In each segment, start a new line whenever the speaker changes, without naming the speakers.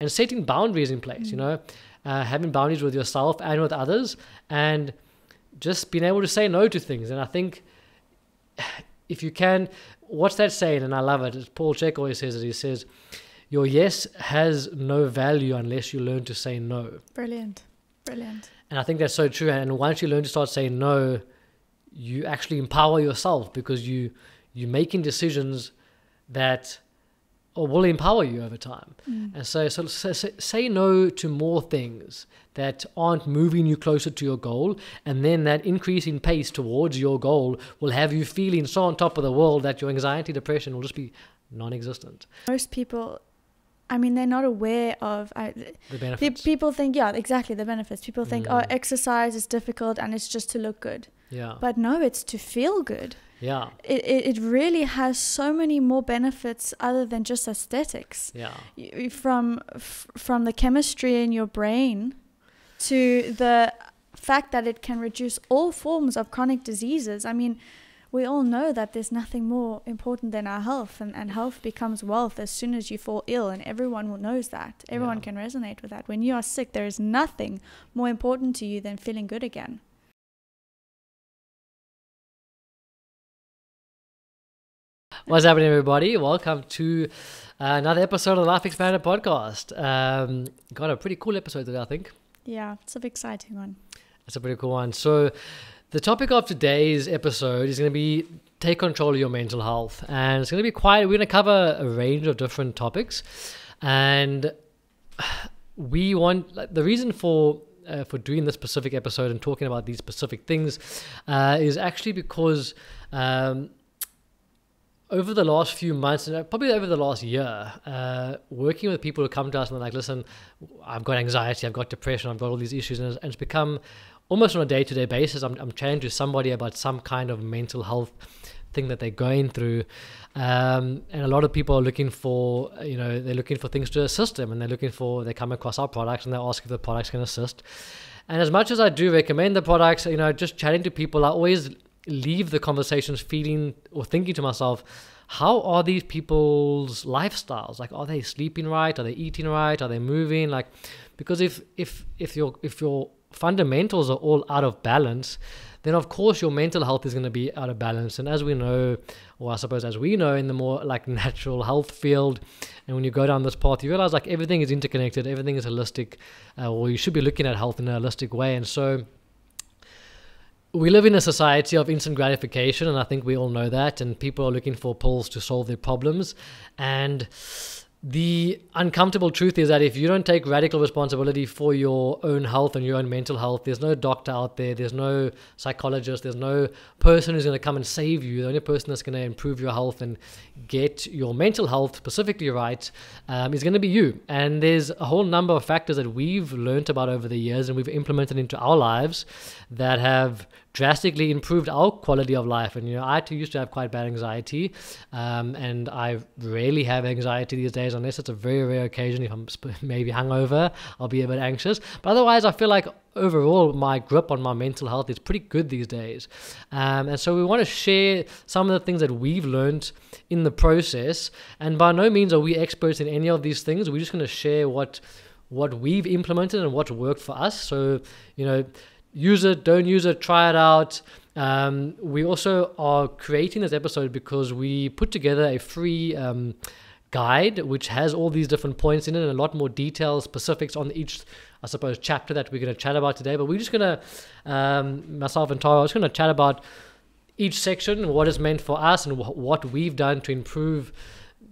and setting boundaries in place, having boundaries with yourself and with others, and just being able to say no to things. And I think if you can, what's that saying? And I love it. As Paul Chek always says it. He says, your yes has no value unless you learn to say no.
Brilliant. Brilliant.
And I think that's so true. And once you learn to start saying no, you actually empower yourself, because you're making decisions that will empower you over time. And so say no to more things that aren't moving you closer to your goal, and then that increasing pace towards your goal will have you feeling so on top of the world that your anxiety, depression will just be non-existent.
Most people, I mean, they're not aware of
the benefits.
People think, yeah, exactly, the benefits. People think, oh, exercise is difficult and it's just to look good.
Yeah.
But no, it's to feel good.
Yeah.
It really has so many more benefits other than just aesthetics.
Yeah.
From the chemistry in your brain to the fact that it can reduce all forms of chronic diseases. I mean, we all know that there's nothing more important than our health, and health becomes wealth as soon as you fall ill, and everyone knows that. Everyone can resonate with that. When you are sick, there is nothing more important to you than feeling good again.
What's happening, everybody? Welcome to another episode of the LifeXpanded podcast. Got a pretty cool episode today, I think.
Yeah, it's an exciting one.
It's a pretty cool one. So the topic of today's episode is going to be take control of your mental health. And it's going to be we're going to cover a range of different topics. And we want, the reason for doing this specific episode and talking about these specific things is actually because over the last few months, and probably over the last year, working with people who come to us and they're like, listen, I've got anxiety, I've got depression, I've got all these issues, and it's become almost on a day-to-day basis, I'm chatting to somebody about some kind of mental health thing that they're going through. And a lot of people are looking for, they're looking for things to assist them, and they come across our products and they ask if the products can assist. And as much as I do recommend the products, just chatting to people, I always leave the conversations feeling or thinking to myself, how are these people's lifestyles? Like, are they sleeping right? Are they eating right? Are they moving? Like, because if your fundamentals are all out of balance, then of course your mental health is going to be out of balance. And as we know, or I suppose as we know in the more like natural health field, and when you go down this path, you realize like everything is interconnected, everything is holistic, or you should be looking at health in a holistic way. And so we live in a society of instant gratification, and I think we all know that, and people are looking for pills to solve their problems. And the uncomfortable truth is that if you don't take radical responsibility for your own health and your own mental health, there's no doctor out there, there's no psychologist, there's no person who's going to come and save you. The only person that's going to improve your health and get your mental health specifically right is going to be you. And there's a whole number of factors that we've learned about over the years and we've implemented into our lives that have drastically improved our quality of life. And I too used to have quite bad anxiety, and I rarely have anxiety these days, unless it's a very rare occasion. If I'm maybe hungover, I'll be a bit anxious, but otherwise I feel like overall my grip on my mental health is pretty good these days. And so we want to share some of the things that we've learned in the process, and by no means are we experts in any of these things. We're just going to share what we've implemented and what's worked for us. So use it, don't use it, try it out. We also are creating this episode because we put together a free guide which has all these different points in it and a lot more details, specifics on each, I suppose, chapter that we're going to chat about today. But we're just going to, myself and Tara, are just going to chat about each section, what is meant for us and what we've done to improve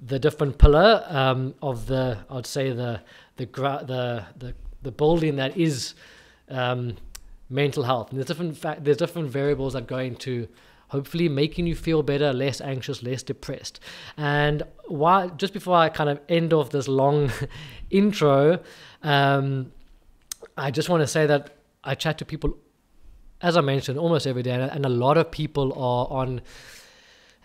the different pillar of the, I'd say the building that is mental health. And there's different variables that go into hopefully making you feel better, less anxious, less depressed. And just before I kind of end off this long intro, I just want to say that I chat to people, as I mentioned, almost every day, and a lot of people are on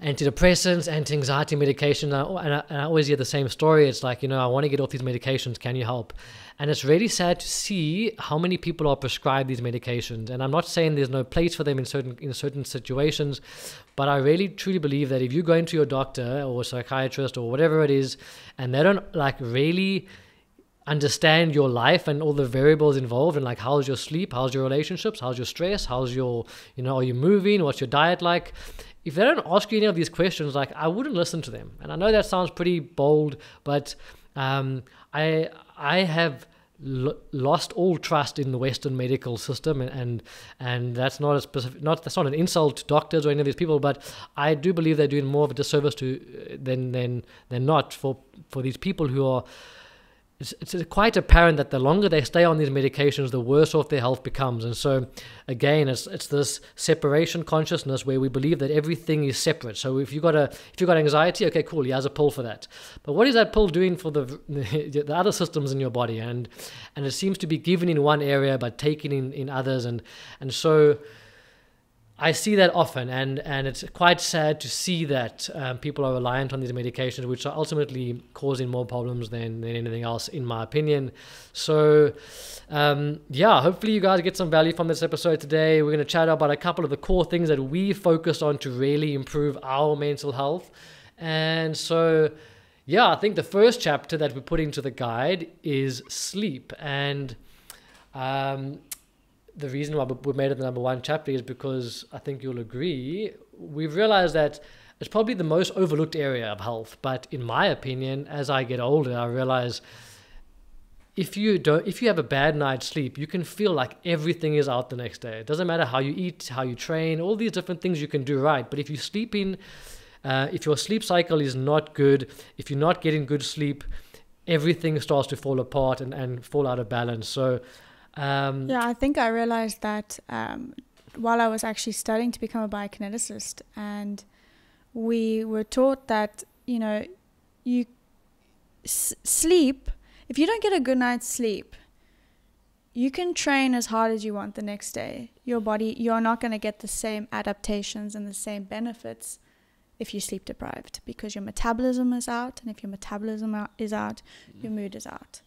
antidepressants, anti-anxiety medication, and I always hear the same story. It's like, I want to get off these medications, can you help? And it's really sad to see how many people are prescribed these medications. And I'm not saying there's no place for them in certain situations, but I really truly believe that if you go into your doctor or psychiatrist or whatever it is, and they don't really understand your life and all the variables involved, and like, how's your sleep, how's your relationships, how's your stress, how's your, are you moving, what's your diet like? If they don't ask you any of these questions, like, I wouldn't listen to them. And I know that sounds pretty bold, but I have lost all trust in the Western medical system, and that's not a specific, that's not an insult to doctors or any of these people, but I do believe they're doing more of a disservice than not for these people who are. It's quite apparent that the longer they stay on these medications, the worse off their health becomes. And so, again, it's this separation consciousness where we believe that everything is separate. So if you got anxiety, okay, cool, he has a pill for that. But what is that pill doing for the other systems in your body? And it seems to be given in one area but taken in others. And so I see that often, and it's quite sad to see that people are reliant on these medications, which are ultimately causing more problems than anything else, in my opinion. So, hopefully you guys get some value from this episode today. We're going to chat about a couple of the core things that we focus on to really improve our mental health. And so, I think the first chapter that we put into the guide is sleep. And the reason why we made it the number one chapter is because I think you'll agree, we've realized that it's probably the most overlooked area of health. But in my opinion, as I get older, I realize if you have a bad night's sleep, you can feel like everything is out the next day. It doesn't matter how you eat, how you train, all these different things you can do right. But if you're sleeping, if your sleep cycle is not good, if you're not getting good sleep, everything starts to fall apart and fall out of balance. So
I think I realized that while I was actually studying to become a biokineticist, and we were taught that, you sleep, if you don't get a good night's sleep, you can train as hard as you want the next day. Your body, you're not going to get the same adaptations and the same benefits if you're sleep deprived, because your metabolism is out, and if your metabolism is out, your mood is out.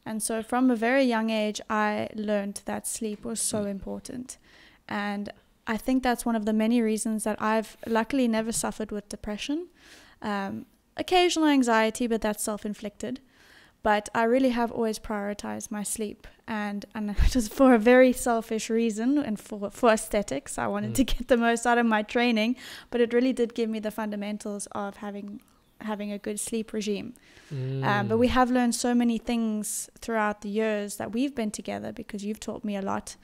And so from a very young age, I learned that sleep was so important. And I think that's one of the many reasons that I've luckily never suffered with depression. Occasional anxiety, but that's self-inflicted. But I really have always prioritized my sleep. And it was for a very selfish reason, and for aesthetics. I wanted to get the most out of my training, but it really did give me the fundamentals of having a good sleep regime. But we have learned so many things throughout the years that we've been together, because you've taught me a lot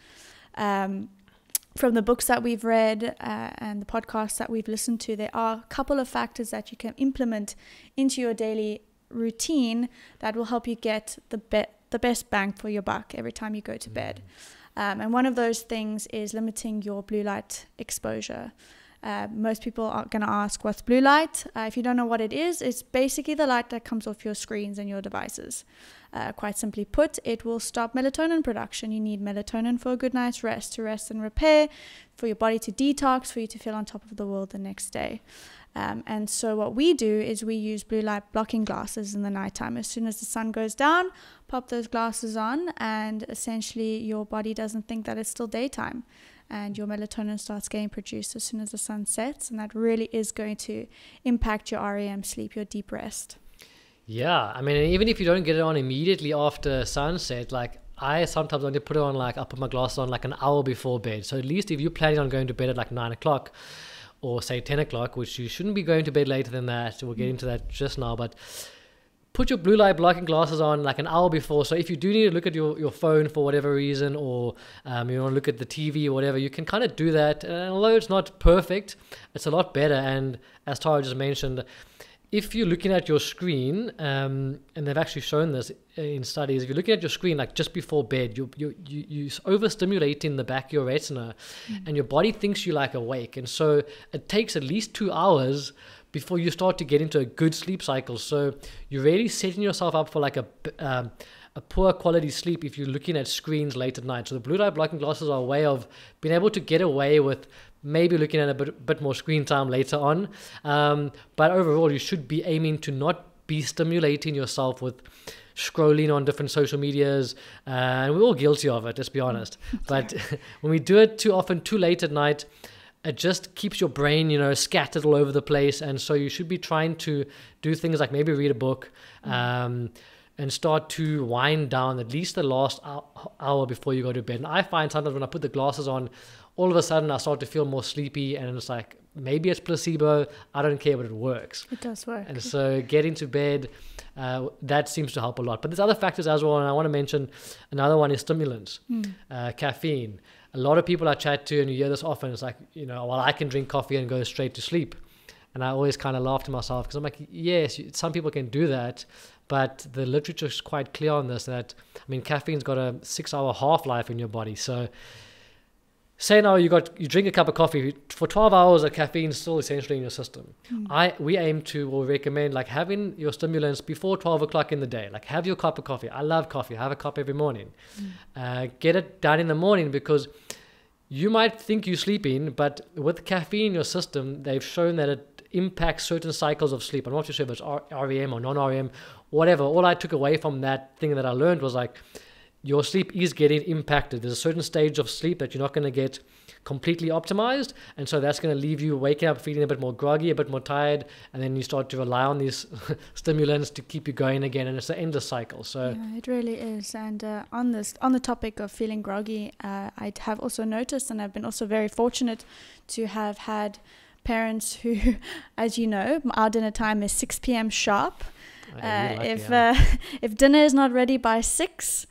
from the books that we've read and the podcasts that we've listened to. There are a couple of factors that you can implement into your daily routine that will help you get the best bang for your buck every time you go to bed. And one of those things is limiting your blue light exposure. Most people are going to ask, what's blue light? If you don't know what it is, it's basically the light that comes off your screens and your devices. Quite simply put, it will stop melatonin production. You need melatonin for a good night's rest, to rest and repair, for your body to detox, for you to feel on top of the world the next day. And so what we do is we use blue light blocking glasses in the nighttime. As soon as the sun goes down, pop those glasses on, and essentially your body doesn't think that it's still daytime. And your melatonin starts getting produced as soon as the sun sets. And that really is going to impact your REM sleep, your deep rest.
Yeah, I mean, even if you don't get it on immediately after sunset, like I sometimes only put it on, like I'll put my glasses on like an hour before bed. So at least if you're planning on going to bed at like 9 o'clock or say 10 o'clock, which you shouldn't be going to bed later than that. We'll get into that just now, but put your blue light blocking glasses on like an hour before. So if you do need to look at your phone for whatever reason, or you want to look at the TV or whatever, you can kind of do that. And although it's not perfect, it's a lot better. And as Tara just mentioned, if you're looking at your screen, and they've actually shown this in studies, if you're looking at your screen like just before bed, you overstimulating the back of your retina, and your body thinks you're like awake. And so it takes at least 2 hours before you start to get into a good sleep cycle. So you're really setting yourself up for like a poor quality sleep if you're looking at screens late at night. So the blue light blocking glasses are a way of being able to get away with maybe looking at a bit more screen time later on. But overall, you should be aiming to not be stimulating yourself with scrolling on different social medias. And we're all guilty of it, let's be honest. But when we do it too often, too late at night, it just keeps your brain, scattered all over the place. And so you should be trying to do things like maybe read a book. and start to wind down at least the last hour before you go to bed. And I find sometimes when I put the glasses on, all of a sudden I start to feel more sleepy, and it's like, maybe it's placebo, I don't care, but it works.
It does work.
And so getting to bed, that seems to help a lot. But there's other factors as well, and I want to mention another one is stimulants, caffeine. A lot of people I chat to, and you hear this often, it's like, well, I can drink coffee and go straight to sleep. And I always kind of laugh to myself, because I'm like, yes, some people can do that, but the literature is quite clear on this, that, caffeine's got a 6-hour half-life in your body. So say now you drink a cup of coffee, for 12 hours of caffeine is still essentially in your system. We aim to, or recommend, like, having your stimulants before 12 o'clock in the day. Like, have your cup of coffee. I love coffee. I have a cup every morning. Get it done in the morning, because you might think you're sleeping, but with caffeine in your system, they've shown that it impacts certain cycles of sleep. I'm not too sure if it's REM or non-REM, whatever. All I took away from that thing that I learned was, like, your sleep is getting impacted. There's a certain stage of sleep that you're not going to get completely optimized, and so that's going to leave you waking up feeling a bit more groggy, a bit more tired, and then you start to rely on these stimulants to keep you going again, and it's the endless cycle. So
yeah, it really is. And on the topic of feeling groggy, I have also noticed, and I've been also very fortunate to have had parents who, as you know, our dinner time is 6 p.m. sharp. If dinner is not ready by 6,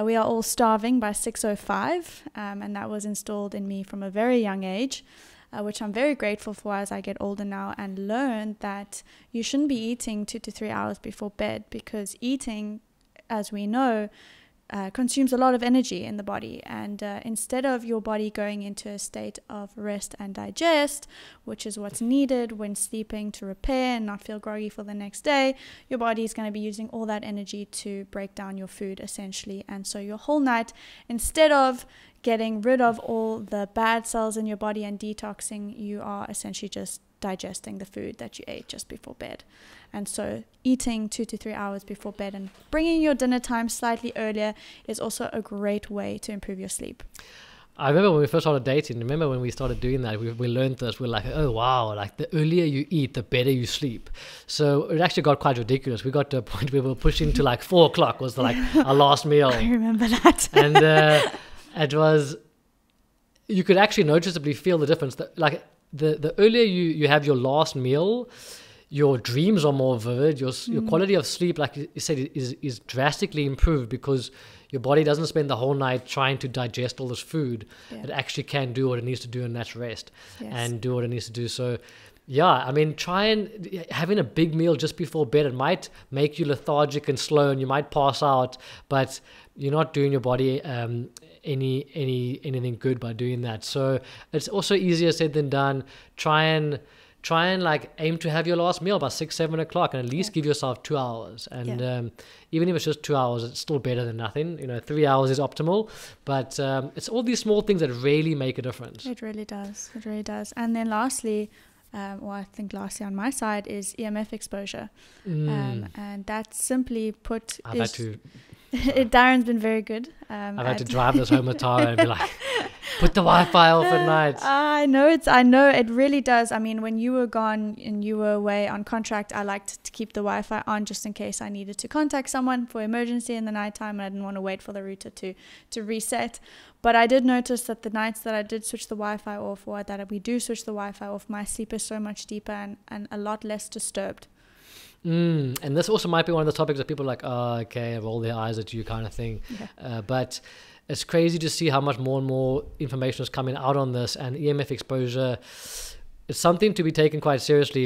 we are all starving by 6:05, and that was installed in me from a very young age, which I'm very grateful for as I get older now, and learned that you shouldn't be eating 2 to 3 hours before bed, because eating, as we know, consumes a lot of energy in the body, and instead of your body going into a state of rest and digest, which is what's needed when sleeping to repair and not feel groggy for the next day, your body is going to be using all that energy to break down your food, essentially. And so your whole night, instead of getting rid of all the bad cells in your body and detoxing, you are essentially just digesting the food that you ate just before bed. And so eating 2 to 3 hours before bed and bringing your dinner time slightly earlier is also a great way to improve your sleep.
I remember when we first started dating, when we started doing that, we learned this. We're like, oh, wow, like the earlier you eat, the better you sleep. So it actually got quite ridiculous. We got to a point where we were pushing to like 4 o'clock was like our last meal.
I remember that.
And it was, you could actually noticeably feel the difference. Like the earlier you have your last meal, your dreams are more vivid. Your quality of sleep, like you said, is drastically improved, because your body doesn't spend the whole night trying to digest all this food. Yeah. It actually can do what it needs to do, and that's rest. Yes. And do what it needs to do. So yeah, having a big meal just before bed, it might make you lethargic and slow, and you might pass out, but you're not doing your body anything good by doing that. So it's also easier said than done. Try and like aim to have your last meal by 6-7 o'clock, and at least give yourself 2 hours. And even if it's just 2 hours, it's still better than nothing. 3 hours is optimal, but it's all these small things that really make a difference.
It really does. It really does. And then lastly, I think lastly on my side is EMF exposure. And that simply put
I've had to
Darren's been very good.
I've had to drive this home with Tara and be like, put the Wi-Fi off at night.
I know it really does. When you were gone and you were away on contract, I liked to keep the Wi-Fi on just in case I needed to contact someone for emergency in the nighttime, and I didn't want to wait for the router to reset. But I did notice that the nights that I did switch the Wi-Fi off, or that we do switch the Wi-Fi off, my sleep is so much deeper and a lot less disturbed.
And this also might be one of the topics that people are like, oh, okay, roll their eyes at you kind of thing. Yeah. But it's crazy to see how much more and more information is coming out on this, and EMF exposure, it's something to be taken quite seriously.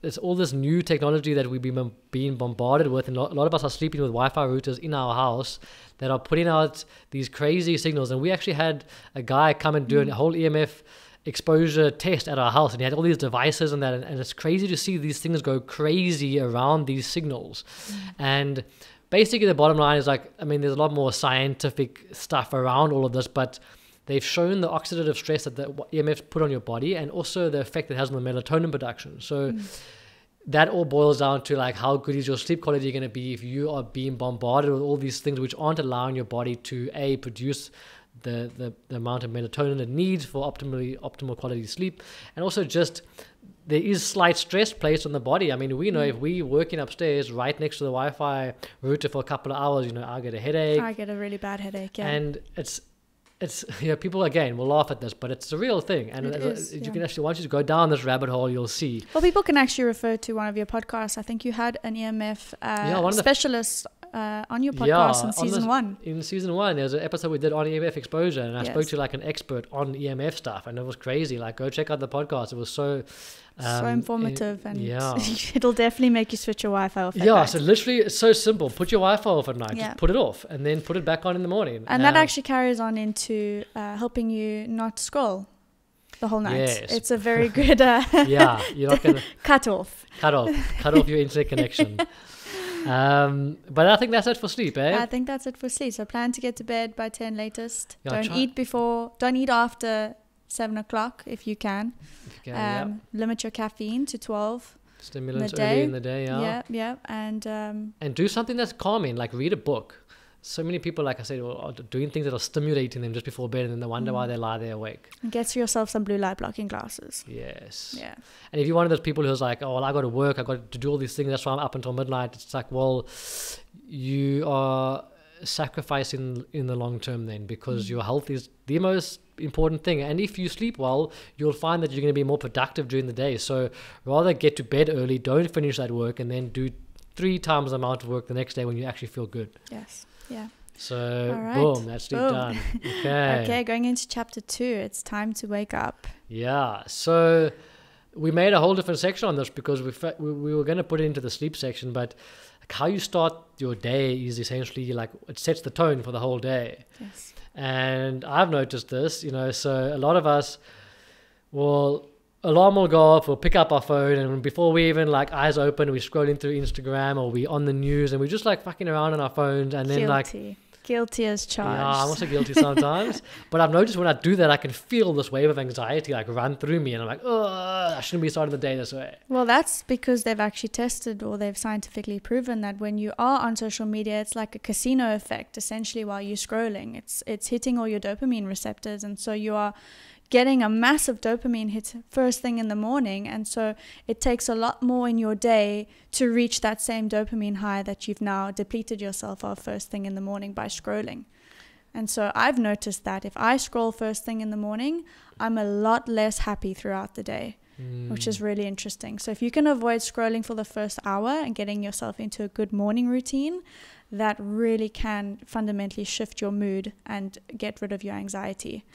It's all this new technology that we've been being bombarded with, and a lot of us are sleeping with Wi-Fi routers in our house that are putting out these crazy signals. And we actually had a guy come and do a whole EMF exposure test at our house, and he had all these devices and that, and it's crazy to see these things go crazy around these signals. And basically the bottom line is like, there's a lot more scientific stuff around all of this, but they've shown the oxidative stress that the EMFs put on your body, and also the effect it has on the melatonin production. So that all boils down to like, how good is your sleep quality going to be if you are being bombarded with all these things which aren't allowing your body to produce the amount of melatonin it needs for optimal quality sleep, and also just there is slight stress placed on the body. I mean, we know if we working upstairs right next to the Wi-Fi router for a couple of hours, you know, I get a headache.
I get a really bad headache, yeah.
And it's you know, people again will laugh at this, but it's a real thing. And you can actually, once you go down this rabbit hole, you'll see.
Well, people can actually refer to one of your podcasts. I think you had an EMF specialist on your podcast in season 1.
In season 1, there's an episode we did on EMF exposure, and I spoke to like an expert on EMF stuff, and it was crazy. Like, go check out the podcast. It was so
informative, and it'll definitely make you switch your Wi-Fi off at night.
So literally it's so simple. Put your Wi-Fi off at night, just put it off, and then put it back on in the morning.
And that actually carries on into helping you not scroll the whole night.
Yes.
It's a very good
you're not gonna
cut off
your internet connection. But I think that's it for sleep, eh?
I think that's it for sleep. So plan to get to bed by 10 latest. Don't eat after 7 o'clock if you can. Limit your caffeine to 12.
Stimulants early in the day,
And
do something that's calming, like read a book. So many people, like I said, are doing things that are stimulating them just before bed, and then they wonder why they lie there awake.
And get yourself some blue light blocking glasses.
Yes.
Yeah.
And if you're one of those people who's like, oh, well, I got to work, I got to do all these things, that's why I'm up until midnight. It's like, well, you are sacrificing in the long term then, because your health is the most important thing. And if you sleep well, you'll find that you're going to be more productive during the day. So rather get to bed early, don't finish that work, and then do 3 times the amount of work the next day when you actually feel good.
Yes. Yeah.
So
right.
Boom, that's sleep done.
Okay, going into chapter 2, it's time to wake up.
Yeah. So we made a whole different section on this because we were going to put it into the sleep section, but like how you start your day is essentially like it sets the tone for the whole day.
Yes.
And I've noticed this, you know, so a lot of us will, alarm will go off, we'll pick up our phone, and before we even like eyes open, we're scrolling through Instagram or we on the news, and we're just like fucking around on our phones, and then
Guilty as charged.
Yeah, I'm also guilty sometimes. But I've noticed when I do that, I can feel this wave of anxiety like run through me, and I'm like, oh, I shouldn't be starting the day this way.
Well, that's because they've actually tested, or they've scientifically proven that when you are on social media, it's like a casino effect, essentially, while you're scrolling. It's hitting all your dopamine receptors, and so you are getting a massive dopamine hit first thing in the morning, and so it takes a lot more in your day to reach that same dopamine high that you've now depleted yourself of first thing in the morning by scrolling. And so I've noticed that if I scroll first thing in the morning, I'm a lot less happy throughout the day, which is really interesting. So if you can avoid scrolling for the first hour and getting yourself into a good morning routine, that really can fundamentally shift your mood and get rid of your anxiety.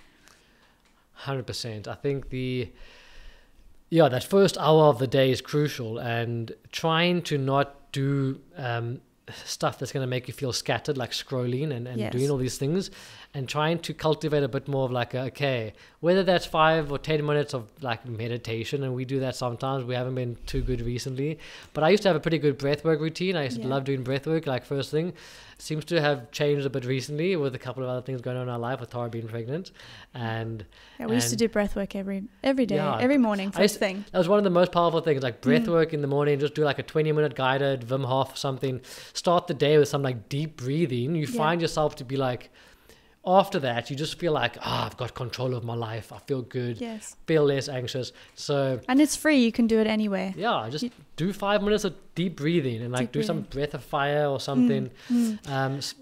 100%. I think that first hour of the day is crucial, and trying to not do stuff that's going to make you feel scattered, like scrolling and doing all these things, and trying to cultivate a bit more of like, okay, whether that's 5 or 10 minutes of like meditation, and we do that sometimes. We haven't been too good recently, but I used to have a pretty good breathwork routine. I used to love doing breathwork like first thing. Seems to have changed a bit recently with a couple of other things going on in our life, with Tara being pregnant, and
we used to do breathwork every day, every morning first thing.
That was one of the most powerful things, like breathwork in the morning. Just do like a 20-minute guided Wim Hof something. Start the day with some like deep breathing. You find yourself to be like, after that, you just feel like, I've got control of my life. I feel good.
Yes.
Feel less anxious. And
it's free. You can do it anyway.
Yeah, just do 5 minutes of deep breathing and like do some breath of fire or something.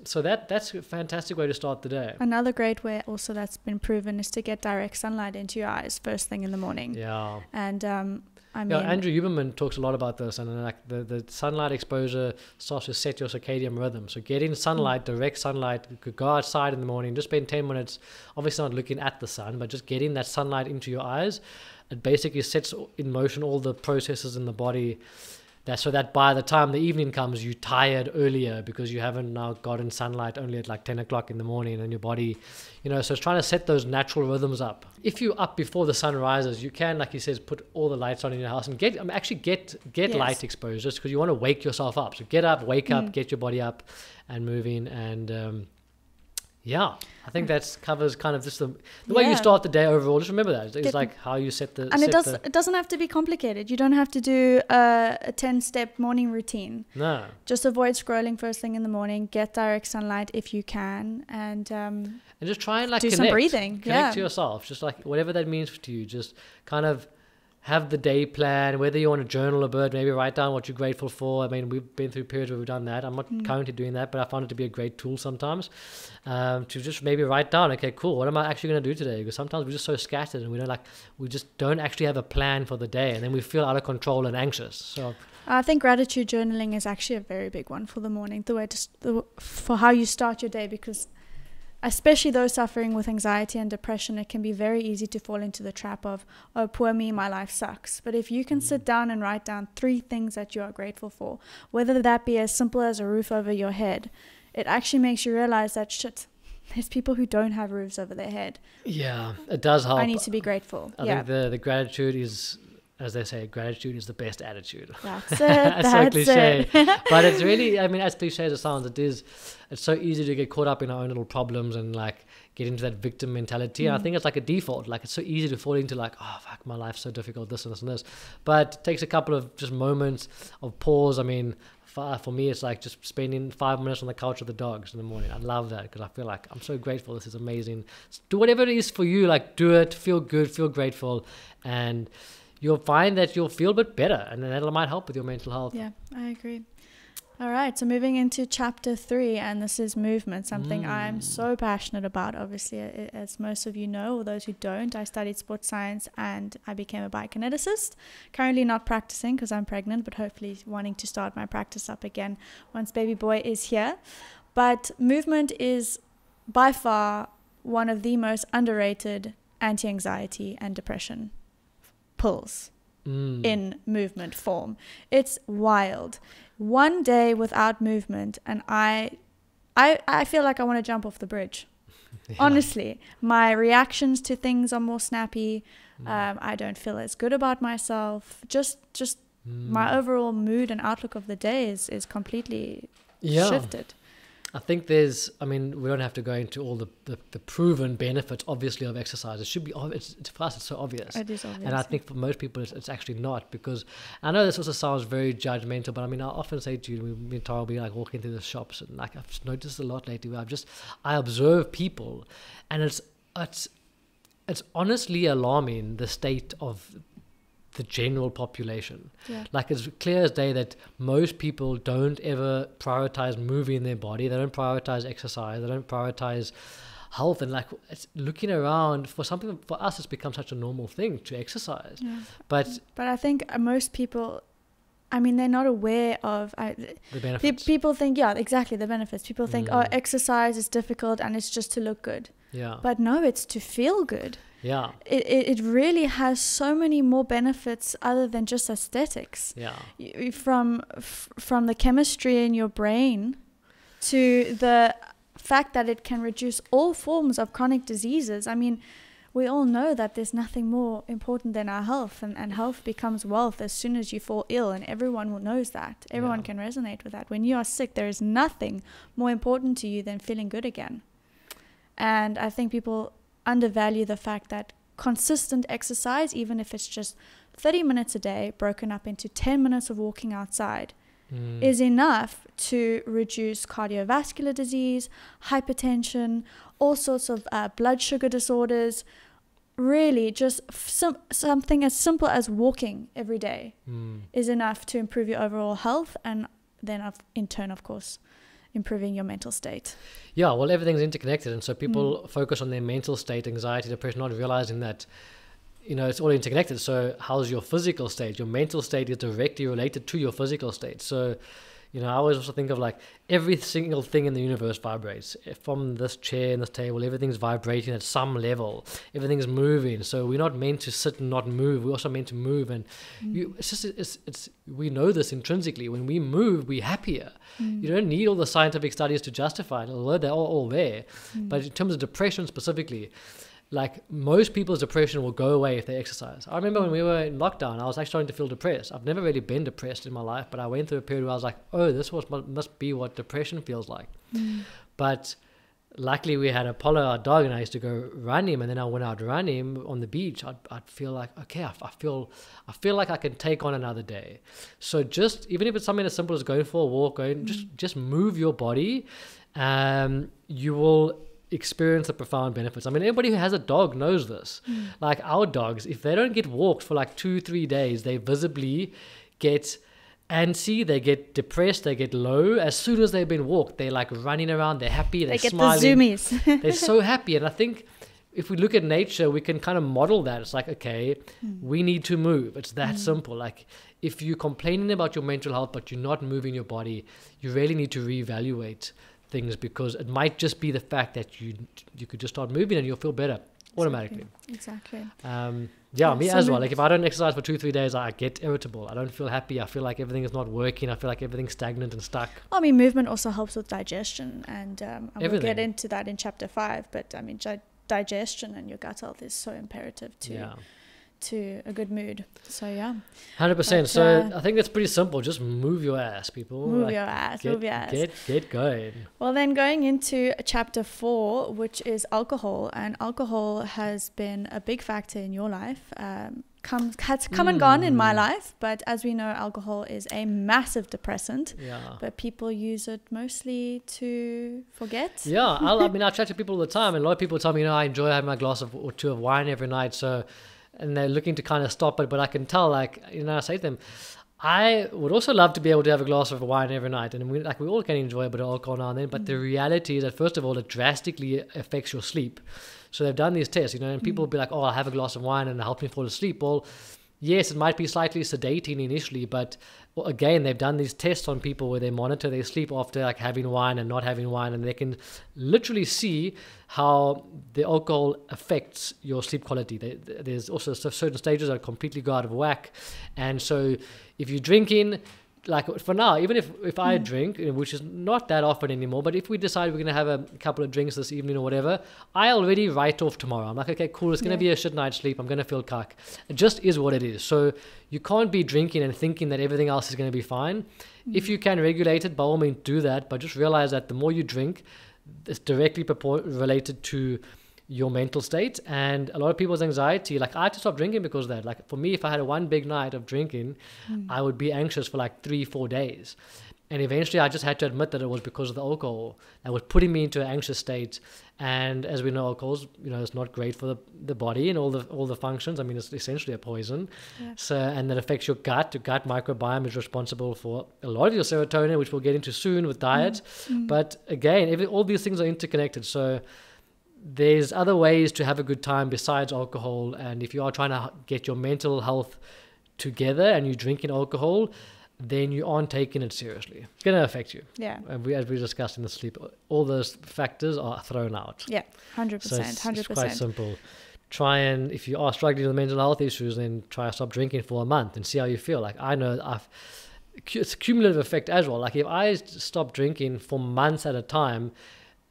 So that's a fantastic way to start the day.
Another great way also that's been proven is to get direct sunlight into your eyes first thing in the morning.
Yeah.
And
Andrew Huberman talks a lot about this, and like the sunlight exposure starts to set your circadian rhythm. So getting sunlight, direct sunlight, you could go outside in the morning, just spend 10 minutes, obviously not looking at the sun, but just getting that sunlight into your eyes. It basically sets in motion all the processes in the body, so that by the time the evening comes, you're tired earlier because you haven't now gotten sunlight only at like 10 o'clock in the morning, and your body, so it's trying to set those natural rhythms up. If you're up before the sun rises, you can, like he says, put all the lights on in your house and get light exposure, just because you want to wake yourself up. So get up, wake up, get your body up and moving, and I think that covers kind of just the way you start the day overall. Just remember that. It's like how you set the...
And it doesn't have to be complicated. You don't have to do a 10-step morning routine.
No.
Just avoid scrolling first thing in the morning. Get direct sunlight if you can. And
just try and like
do
connect.
Some breathing.
Connect to yourself. Just like whatever that means to you. Just kind of have the day plan, whether you want to journal a bit, maybe write down what you're grateful for. I mean, we've been through periods where we've done that. I'm not currently doing that, but I found it to be a great tool sometimes, to just maybe write down, okay, cool, what am I actually going to do today? Because sometimes we're just so scattered and we just don't actually have a plan for the day, and then we feel out of control and anxious. So
I think gratitude journaling is actually a very big one for the morning, for how you start your day, because especially those suffering with anxiety and depression, it can be very easy to fall into the trap of, oh, poor me, my life sucks. But if you can sit down and write down 3 things that you are grateful for, whether that be as simple as a roof over your head, it actually makes you realize that, shit, there's people who don't have roofs over their head.
Yeah, it does help.
I need to be grateful.
I think the gratitude is, as they say, gratitude is the best attitude.
That's it.
That's so cliche. But it's really, I mean, as cliche as it sounds, it's so easy to get caught up in our own little problems and like get into that victim mentality. And I think it's like a default. Like, it's so easy to fall into like, oh, fuck, my life's so difficult, this and this and this. But it takes a couple of just moments of pause. I mean, for me, it's like just spending 5 minutes on the couch with the dogs in the morning. I love that because I feel like I'm so grateful. This is amazing. Do whatever it is for you. Like, do it. Feel good. Feel grateful. And you'll find that you'll feel a bit better, and that might help with your mental health.
Yeah, I agree. All right, so moving into chapter 3, and this is movement, something I'm so passionate about. Obviously, as most of you know, or those who don't, I studied sports science and I became a biokineticist. Currently not practicing because I'm pregnant, but hopefully wanting to start my practice up again once baby boy is here. But movement is by far one of the most underrated anti-anxiety and depression pills in movement form. It's wild. One day without movement and I feel like I want to jump off the bridge. Yeah. Honestly, my reactions to things are more snappy. I don't feel as good about myself. Just my overall mood and outlook of the day is completely shifted.
I think we don't have to go into all the proven benefits, obviously, of exercise. It should be, for us, it's so obvious.
It is obvious.
And I think for most people, it's actually not, because I know this also sounds very judgmental, but I mean, I often say to you, me and Tara will be like walking through the shops, and like I've just noticed a lot lately where I observe people, and it's honestly alarming, the state of the general population. Yeah. Like, it's clear as day that most people don't ever prioritize moving their body. They don't prioritize exercise. They don't prioritize health. And like, it's looking around for us, it's become such a normal thing to exercise. Yeah. But
I think most people, I mean, they're not aware of
the benefits.
People think, yeah, exactly, the benefits. People think, oh, exercise is difficult and it's just to look good. Yeah. But no, it's to feel good.
Yeah.
It really has so many more benefits other than just aesthetics.
Yeah.
From the chemistry in your brain to the fact that it can reduce all forms of chronic diseases. I mean, we all know that there's nothing more important than our health, and health becomes wealth as soon as you fall ill, and everyone knows that. Everyone can resonate with that. When you are sick, there is nothing more important to you than feeling good again. And I think people undervalue the fact that consistent exercise, even if it's just 30 minutes a day broken up into 10 minutes of walking outside, is enough to reduce cardiovascular disease, hypertension, all sorts of blood sugar disorders. Really, just something as simple as walking every day is enough to improve your overall health, and then in turn, of course, improving your mental state.
Yeah, well, everything's interconnected, and so people focus on their mental state, anxiety, depression, not realizing that, it's all interconnected. So how's your physical state? Your mental state is directly related to your physical state. So, I always also think of like every single thing in the universe vibrates. From this chair and this table, everything's vibrating at some level. Everything's moving. So we're not meant to sit and not move. We're also meant to move. And we know this intrinsically. When we move, we're happier. You don't need all the scientific studies to justify it, although they're all there. But in terms of depression specifically, like, most people's depression will go away if they exercise. I remember when we were in lockdown, I was actually starting to feel depressed. I've never really been depressed in my life, but I went through a period where I was like, oh, this must be what depression feels like. But luckily we had Apollo, our dog, and I used to go run him. And then when I'd run him on the beach, I'd feel like, okay, I feel like I can take on another day. So even if it's something as simple as going for a walk, just move your body. You will experience the profound benefits. I mean, anybody who has a dog knows this. Like our dogs, if they don't get walked for like 2-3 days, they visibly get antsy, they get depressed, they get low. As soon as they've been walked, they're like running around, they're happy, they're smiling.
They get the zoomies.
They're so happy. And I think if we look at nature, we can kind of model that. It's like, okay, we need to move. It's that simple. Like if you're complaining about your mental health, but you're not moving your body, you really need to reevaluate things, because it might just be the fact that you could just start moving and you'll feel better automatically.
Exactly.
Me as well. Like if I don't exercise for 2-3 days, I get irritable. I don't feel happy. I feel like everything is not working. I feel like everything's stagnant and stuck.
I mean, movement also helps with digestion, and we'll get into that in chapter 5. But I mean, digestion and your gut health is so imperative to a good mood. So
100%. So I think that's pretty simple. Just move your ass, people.
Move your ass.
Get going.
Well, then going into chapter 4, which is alcohol, and alcohol has been a big factor in your life. Has come and gone in my life, but as we know, alcohol is a massive depressant. But people use it mostly to forget. I chat to people all the time, and a lot of people tell me, I enjoy having a glass or 2 of wine every night. And they're looking to kind of stop it, but I can tell, I say to them, I would also love to be able to have a glass of wine every night, and we all can enjoy a bit of alcohol now and then, but the reality is that first of all, it drastically affects your sleep. So they've done these tests, and people will be like, I'll have a glass of wine and it'll help me fall asleep. Well, yes, it might be slightly sedating initially, but again, they've done these tests on people where they monitor their sleep after having wine and not having wine, and they can literally see how the alcohol affects your sleep quality. There's also certain stages that completely go out of whack, and so if you're drinking, for now, even if I drink, which is not that often anymore, but if we decide we're going to have a couple of drinks this evening or whatever, I already write off tomorrow. I'm like, okay, cool, it's going to be a shit night's sleep. I'm going to feel cuck. It just is what it is. So you can't be drinking and thinking that everything else is going to be fine. If you can regulate it, by all means do that, but just realize that the more you drink, it's directly related to your mental state and a lot of people's anxiety. I had to stop drinking because of that. For me, if I had one big night of drinking, I would be anxious for 3-4 days. And eventually I just had to admit that it was because of the alcohol that was putting me into an anxious state. And as we know, alcohol's, it's not great for the body and all the functions. I mean, it's essentially a poison. So, and that affects your gut. Your gut microbiome is responsible for a lot of your serotonin, which we'll get into soon with diet. But again, all these things are interconnected. So there's other ways to have a good time besides alcohol. And if you are trying to get your mental health together and you're drinking alcohol, then you aren't taking it seriously. It's going to affect you. Yeah. And as we discussed in the sleep, all those factors are thrown out. Yeah, 100%. So it's quite simple. Try and, if you are struggling with mental health issues, then try to stop drinking for a month and see how you feel. I know it's a cumulative effect as well. If I stop drinking for months at a time,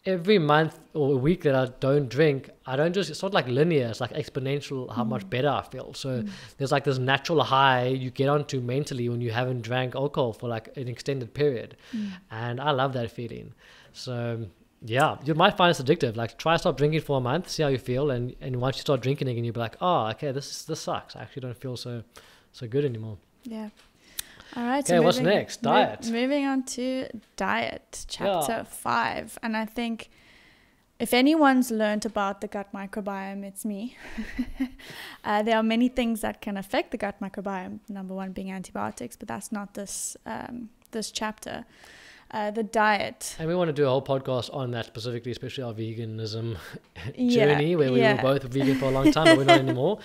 every month or a week that I don't drink, it's not linear, it's exponential how much better I feel. So there's this natural high you get onto mentally when you haven't drank alcohol for an extended period. And I love that feeling. So yeah, you might find it's addictive. Try to stop drinking for a month, see how you feel. And once you start drinking again, you'll be like, oh, okay, this sucks. I actually don't feel so good anymore. Yeah. All right. Okay, so what's next? Diet. Moving on to diet, chapter 5. And I think if anyone's learned about the gut microbiome, it's me. There are many things that can affect the gut microbiome. Number one being antibiotics, but that's not this chapter. The diet. And we want to do a whole podcast on that specifically, especially our veganism journey, where we were both vegan for a long time, but we're not anymore.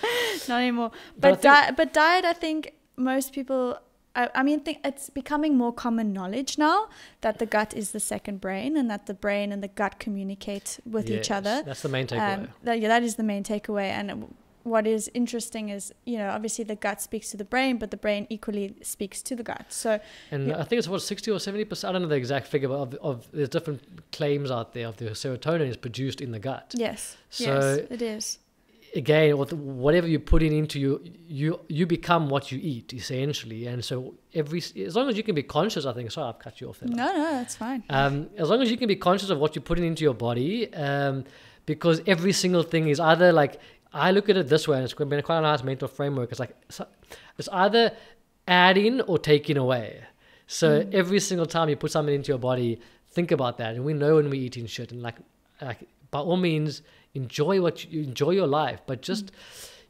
Not anymore. But diet, I think most people... I think it's becoming more common knowledge now that the gut is the second brain and that the brain and the gut communicate with each other. That's the main takeaway. That is the main takeaway. And what is interesting is, obviously the gut speaks to the brain, but the brain equally speaks to the gut. So, and I think it's 60 or 70%. I don't know the exact figure, but of there's different claims out there of the serotonin is produced in the gut. Yes. So it is. Again, whatever you're putting into you become what you eat, essentially. And so as long as you can be conscious, I think, sorry, I've cut you off there. No, that's fine. As long as you can be conscious of what you're putting into your body, because every single thing is either I look at it this way, and it's been quite a nice mental framework. It's either adding or taking away. So every single time you put something into your body, think about that. And we know when we're eating shit, and
by all means, enjoy your life, but just,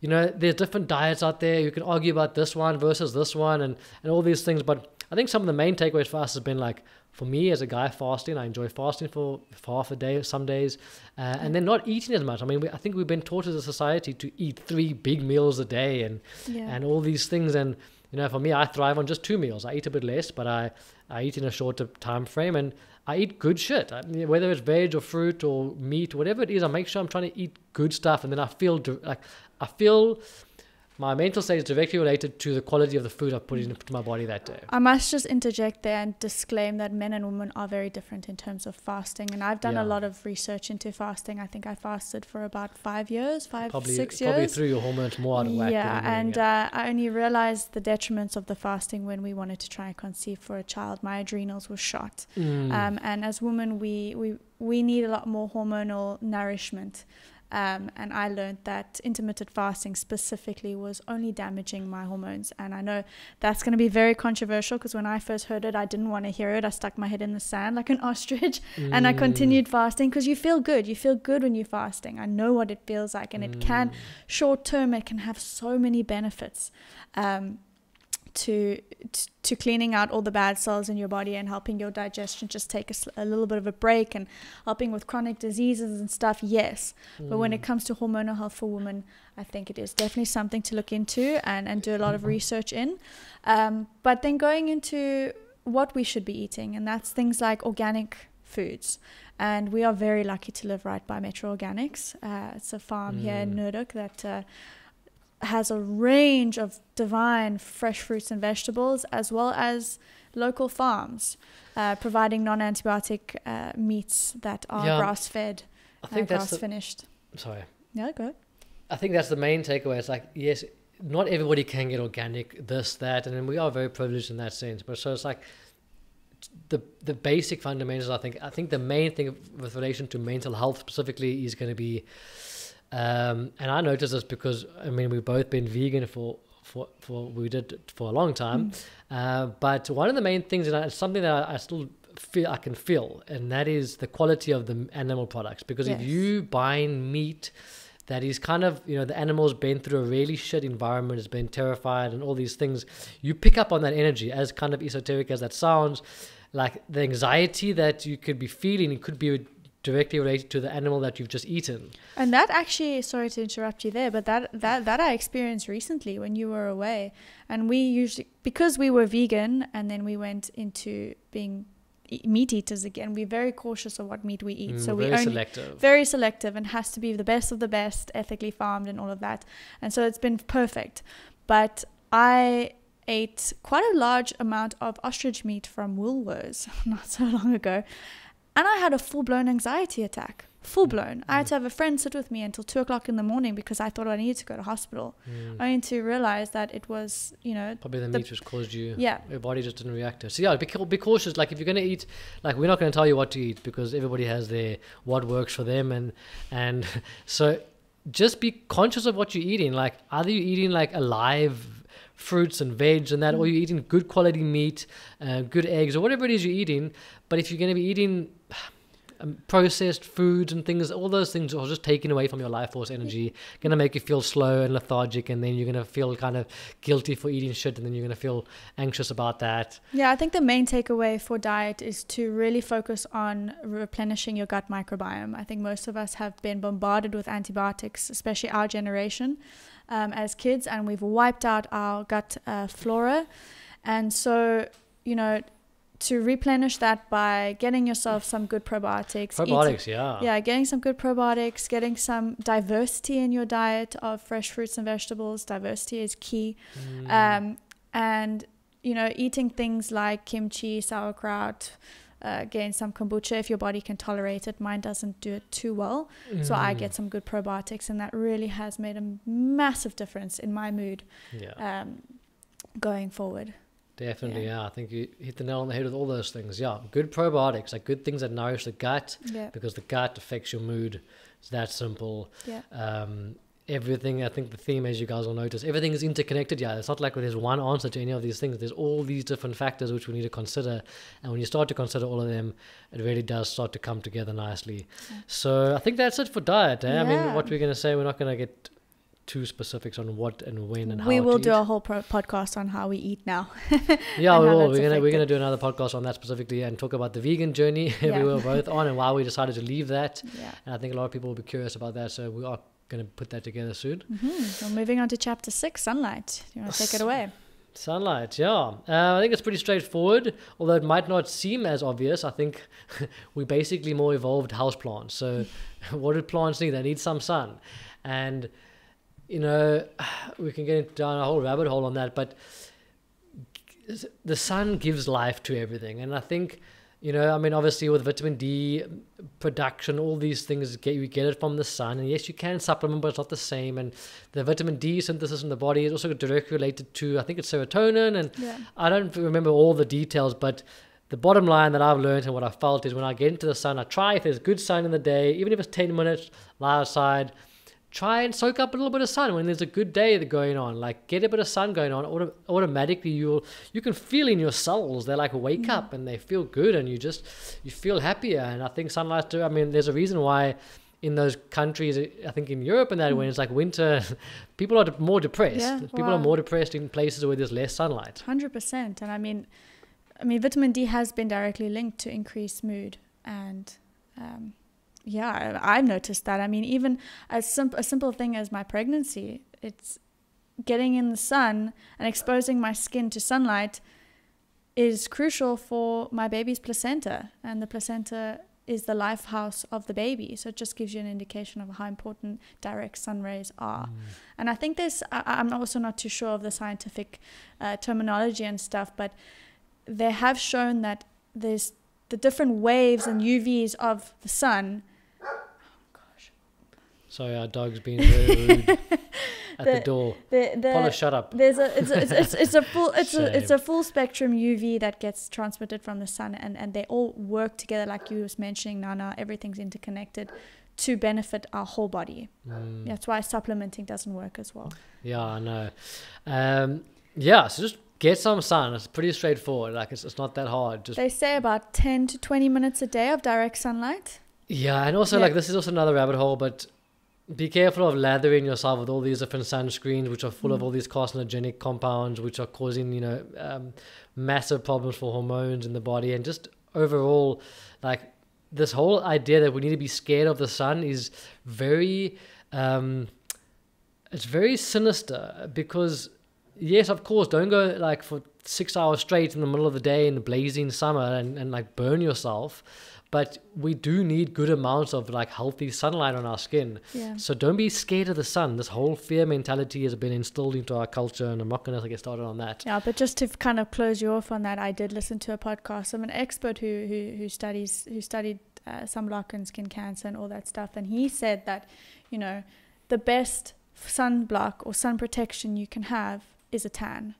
there's different diets out there. You can argue about this one versus this one and all these things. But I think some of the main takeaways for us has been like, for me as a guy fasting, I enjoy fasting for half a day, some days, and then not eating as much. I mean, I think we've been taught as a society to eat 3 big meals a day and all these things. And, for me, I thrive on just 2 meals. I eat a bit less, but I eat in a shorter time frame, and I eat good shit. Whether it's veg or fruit or meat, whatever it is, I make sure I'm trying to eat good stuff. And then I feel my mental state is directly related to the quality of the food I put into my body that day.
I must just interject there and disclaim that men and women are very different in terms of fasting. And I've done a lot of research into fasting. I think I fasted for about 5 years, 6 years.
Probably threw your hormones more out of whack.
Yeah, and I only realized the detriments of the fasting when we wanted to try and conceive for a child. My adrenals were shot. And as women, we need a lot more hormonal nourishment. And I learned that intermittent fasting specifically was only damaging my hormones. And I know that's going to be very controversial, because when I first heard it, I didn't want to hear it. I stuck my head in the sand like an ostrich and I continued fasting, because you feel good. You feel good when you're fasting. I know what it feels like, and it can, short term, it can have so many benefits. To cleaning out all the bad cells in your body and helping your digestion just take a little bit of a break, and helping with chronic diseases and stuff, yes. But when it comes to hormonal health for women, I think it is definitely something to look into and do a lot of research in. But then going into what we should be eating, and that's things like organic foods. And we are very lucky to live right by Metro Organics. It's a farm here in Nurduk that has a range of divine fresh fruits and vegetables, as well as local farms, providing non-antibiotic meats that are grass-fed, grass-finished.
Sorry.
Yeah, go.
I think that's the main takeaway. It's like, yes, not everybody can get organic, this, that, and then we are very privileged in that sense. But so it's like the basic fundamentals. I think the main thing with relation to mental health specifically is going to be, and I noticed this because we've both been vegan we did it for a long time, but one of the main things, and it's something that I still feel I can feel, and that is the quality of the animal products. Because if you buying meat that is kind of, the animal's been through a really shit environment, has been terrified and all these things, you pick up on that energy. As kind of esoteric as that sounds, like the anxiety that you could be feeling, it could be directly related to the animal that you've just eaten. And
that actually, sorry to interrupt you there, but that I experienced recently when you were away. And we usually, because we were vegan and then we went into being meat eaters again, we're very cautious of what meat we eat. So
very
selective, and has to be the best of the best, ethically farmed and all of that. And so it's been perfect. But I ate quite a large amount of ostrich meat from Woolworths not so long ago. And I had a full-blown anxiety attack. Full-blown. I had to have a friend sit with me until 2 o'clock in the morning because I thought I needed to go to hospital. Only to realize that it was,
probably the meat just caused you. Yeah. Your body just didn't react to it. So yeah, be cautious. Like if you're going to eat, like we're not going to tell you what to eat because everybody has their, what works for them. And so just be conscious of what you're eating. Like either you're eating like alive fruits and veg and that, or you're eating good quality meat, good eggs, or whatever it is you're eating. But if you're going to be eating processed foods and things, all those things are just taken away from your life force energy, going to make you feel slow and lethargic, and then you're going to feel kind of guilty for eating shit, and then you're going to feel anxious about that.
Yeah, I think the main takeaway for diet is to really focus on replenishing your gut microbiome. I think most of us have been bombarded with antibiotics, especially our generation, as kids, and we've wiped out our gut flora. And so, to replenish that by getting yourself some good probiotics. Getting some good probiotics, getting some diversity in your diet of fresh fruits and vegetables. Diversity is key. And, eating things like kimchi, sauerkraut, getting some kombucha if your body can tolerate it. Mine doesn't do it too well. So I get some good probiotics, and that really has made a massive difference in my mood going forward.
Definitely, yeah. I think you hit the nail on the head with all those things. Yeah, good probiotics, like good things that nourish the gut, because the gut affects your mood. It's that simple. everything, I think the theme, as you guys will notice, everything is interconnected. Yeah, it's not like there's one answer to any of these things. There's all these different factors which we need to consider, and when you start to consider all of them, it really does start to come together nicely. So I think that's it for diet. I mean, what we're going to say, we're not going to get too specifics on what and when and how
we will
to
do
eat.
a whole podcast on how we eat now.
Yeah, we will. We're gonna do another podcast on that specifically and talk about the vegan journey we were both on and why we decided to leave that. And I think a lot of people will be curious about that, so we are going to put that together soon.
Well, moving on to chapter 6, sunlight. Do you want to take it away?
Sunlight, yeah. I think it's pretty straightforward, although it might not seem as obvious. I think we basically more evolved houseplants. So what do plants need? They need some sun. And you know, we can get down a whole rabbit hole on that, but the sun gives life to everything. And I think, you know, I mean, obviously with vitamin D production, all these things, you get it from the sun. And yes, you can supplement, but it's not the same. And the vitamin D synthesis in the body is also directly related to, I think it's serotonin. And I don't remember all the details, but the bottom line that I've learned and what I felt is when I get into the sun, I try, if there's good sun in the day, even if it's 10 minutes, lie outside, try and soak up a little bit of sun when there's a good day going on. Like, get a bit of sun going on. Automatically, you can feel in your cells. They like wake up and they feel good, and you feel happier. And I think sunlight too. I mean, there's a reason why in those countries, I think in Europe and that, when it's like winter, people are more depressed. People are more depressed in places where there's less sunlight.
100%. And I mean, vitamin D has been directly linked to increased mood and. I've noticed that. I mean, even a simple thing as my pregnancy, it's getting in the sun and exposing my skin to sunlight is crucial for my baby's placenta. And the placenta is the life house of the baby. So it just gives you an indication of how important direct sun rays are. And I think I'm also not too sure of the scientific terminology and stuff, but they have shown that there's the different waves and UVs of the sun.
Sorry, our dog's being very rude at the door. Paula, shut up.
It's a full spectrum UV that gets transmitted from the sun, and they all work together, like you was mentioning, Nana. Everything's interconnected to benefit our whole body. That's why supplementing doesn't work as well. Yeah,
I know. So just get some sun. It's pretty straightforward. Like it's not that hard. They
say about 10 to 20 minutes a day of direct sunlight.
Yeah, and also like this is also another rabbit hole, but be careful of lathering yourself with all these different sunscreens, which are full of all these carcinogenic compounds, which are causing, you know, massive problems for hormones in the body. And just overall, like this whole idea that we need to be scared of the sun is very, it's very sinister because, yes, of course, don't go like for 6 hours straight in the middle of the day in the blazing summer and like burn yourself. But we do need good amounts of like healthy sunlight on our skin. So don't be scared of the sun. This whole fear mentality has been instilled into our culture, and I'm not going to get started on that.
Yeah, but just to kind of close you off on that, I did listen to a podcast. I'm an expert who studied sunblock and skin cancer and all that stuff, and he said that, you know, the best sunblock or sun protection you can have is a tan.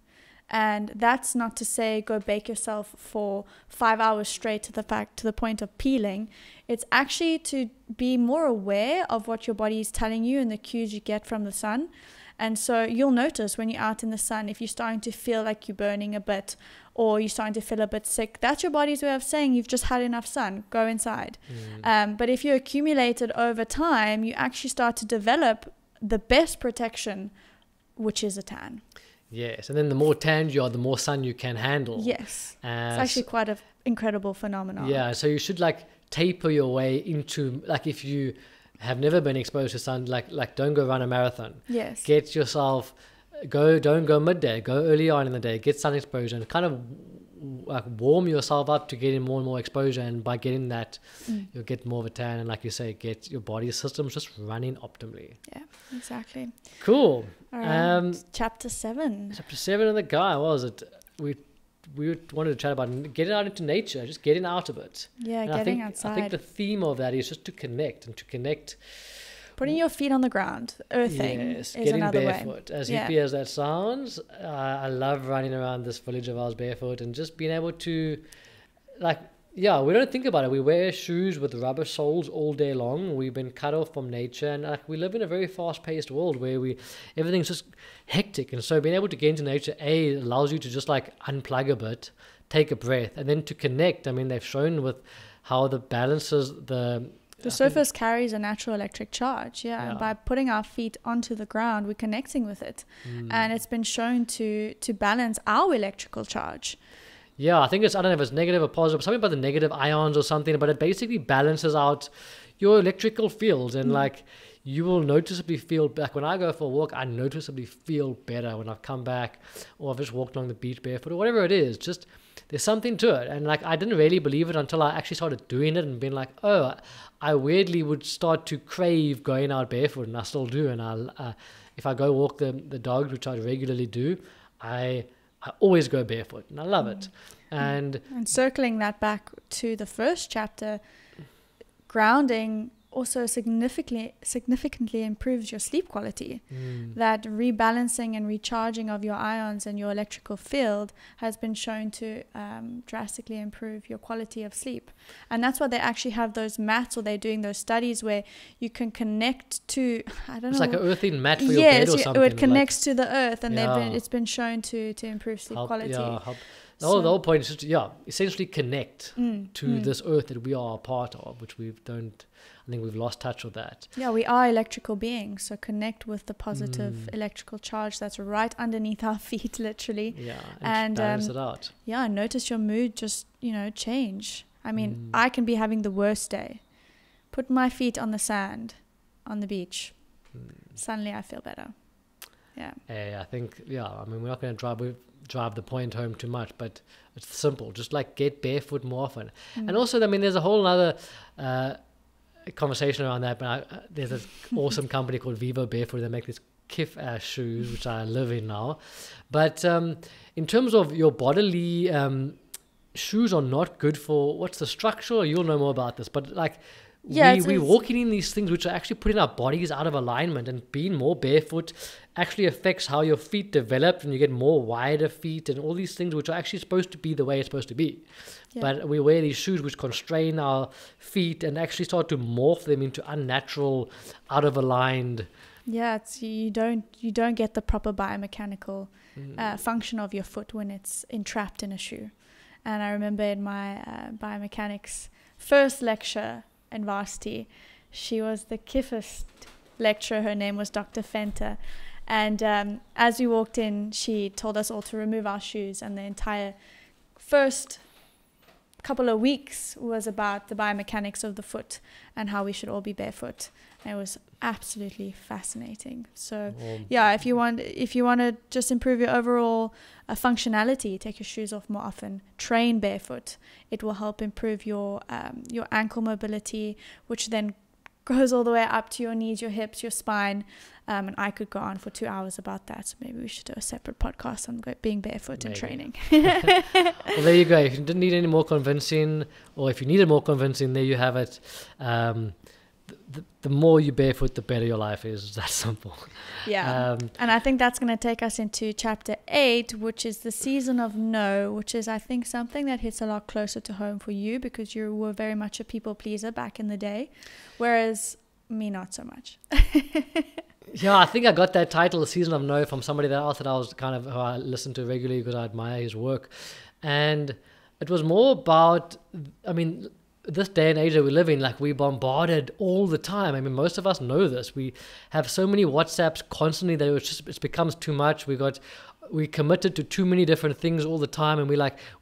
And that's not to say go bake yourself for 5 hours straight to the point of peeling. It's actually to be more aware of what your body is telling you and the cues you get from the sun. And so you'll notice when you're out in the sun, if you're starting to feel like you're burning a bit or you're starting to feel a bit sick, that's your body's way of saying you've just had enough sun, go inside. But if you accumulate it over time, you actually start to develop the best protection, which is a tan.
Yes, and then the more tanned you are, the more sun you can handle.
Yes, it's actually quite an incredible phenomenon.
Yeah, so you should like taper your way into, like if you have never been exposed to sun, like don't go run a marathon.
Yes.
Get yourself, don't go midday, go early on in the day, get sun exposure and kind of like warm yourself up to getting more and more exposure, and by getting that you'll get more of a tan, and like you say, get your body systems just running optimally.
Yeah, exactly.
Cool.
All right. Chapter 7
of the guy, what was it? We wanted to chat about getting out into nature, just getting out of it.
Yeah, and getting outside.
I think the theme of that is just to connect.
Putting your feet on the ground, earthing is another way.
Getting barefoot. As hippie as that sounds, I love running around this village of ours barefoot and just being able to, yeah, we don't think about it. We wear shoes with rubber soles all day long. We've been cut off from nature, and we live in a very fast-paced world where everything's just hectic. And so being able to get into nature, allows you to just like unplug a bit, take a breath, and then to connect. I mean, they've shown with how the balances
the surface carries a natural electric charge, and by putting our feet onto the ground, we're connecting with it. And it's been shown to balance our electrical charge.
Yeah, I think I don't know if it's negative or positive, something about the negative ions or something, but it basically balances out your electrical fields. And like, you will noticeably feel back. When I go for a walk, I noticeably feel better when I've come back, or I've just walked along the beach barefoot, or whatever it is. Just, there's something to it. And like, I didn't really believe it until I actually started doing it and being like, oh, I weirdly would start to crave going out barefoot, and I still do. And if I go walk the dogs, which I regularly do, I always go barefoot, and I love it. And
circling that back to the first chapter, grounding also significantly improves your sleep quality. That rebalancing and recharging of your ions and your electrical field has been shown to drastically improve your quality of sleep. And that's why they actually have those mats, or they're doing those studies where you can connect to, I don't know.
It's like an earthing mat for your bed or something.
Yes, it connects to the earth, and it's been shown to improve sleep quality.
The whole point is just essentially connect to this earth that we are a part of, which I think we've lost touch with that. Yeah,
we are electrical beings, so connect with the positive electrical charge that's right underneath our feet, literally.
Yeah, and balance it out.
Yeah, notice your mood just, change. I mean, I can be having the worst day. Put my feet on the sand, on the beach. Suddenly I feel better. Yeah.
I think, I mean, we're not going to drive the point home too much, but it's simple. Just like get barefoot more often. And also, I mean, there's a whole other conversation around that, but there's an awesome company called Vivo Barefoot. They make these kiff-ass shoes, which I live in now. But in terms of your bodily, shoes are not good for, what's the structure? You'll know more about this, but like, we're walking in these things which are actually putting our bodies out of alignment, and being more barefoot actually affects how your feet develop, and you get more wider feet and all these things which are actually supposed to be the way it's supposed to be. But we wear these shoes which constrain our feet and actually start to morph them into unnatural, out of aligned.
Yeah, you don't get the proper biomechanical function of your foot when it's entrapped in a shoe. And I remember in my biomechanics first lecture in varsity, she was the kiffest lecturer. Her name was Dr. Fenter. And as we walked in, she told us all to remove our shoes, and the entire first couple of weeks was about the biomechanics of the foot and how we should all be barefoot. And it was absolutely fascinating. So if you want to just improve your overall functionality, take your shoes off more often, train barefoot. It will help improve your ankle mobility, which then goes all the way up to your knees, your hips, your spine. And I could go on for 2 hours about that. So maybe we should do a separate podcast on being barefoot and training.
Well, there you go. If you didn't need any more convincing, or if you needed more convincing, there you have it. The more you barefoot, the better your life is. It's that simple.
Yeah. And I think that's going to take us into chapter 8, which is the season of no, which is, I think, something that hits a lot closer to home for you, because you were very much a people pleaser back in the day, whereas me, not so much.
Yeah, I think I got that title, Season of No, from somebody else that I was kind of, who I listened to regularly because I admire his work. And it was more about, I mean, this day and age that we live in, like, we're bombarded all the time. I mean, most of us know this. We have so many WhatsApps constantly that it becomes too much. We committed to too many different things all the time, and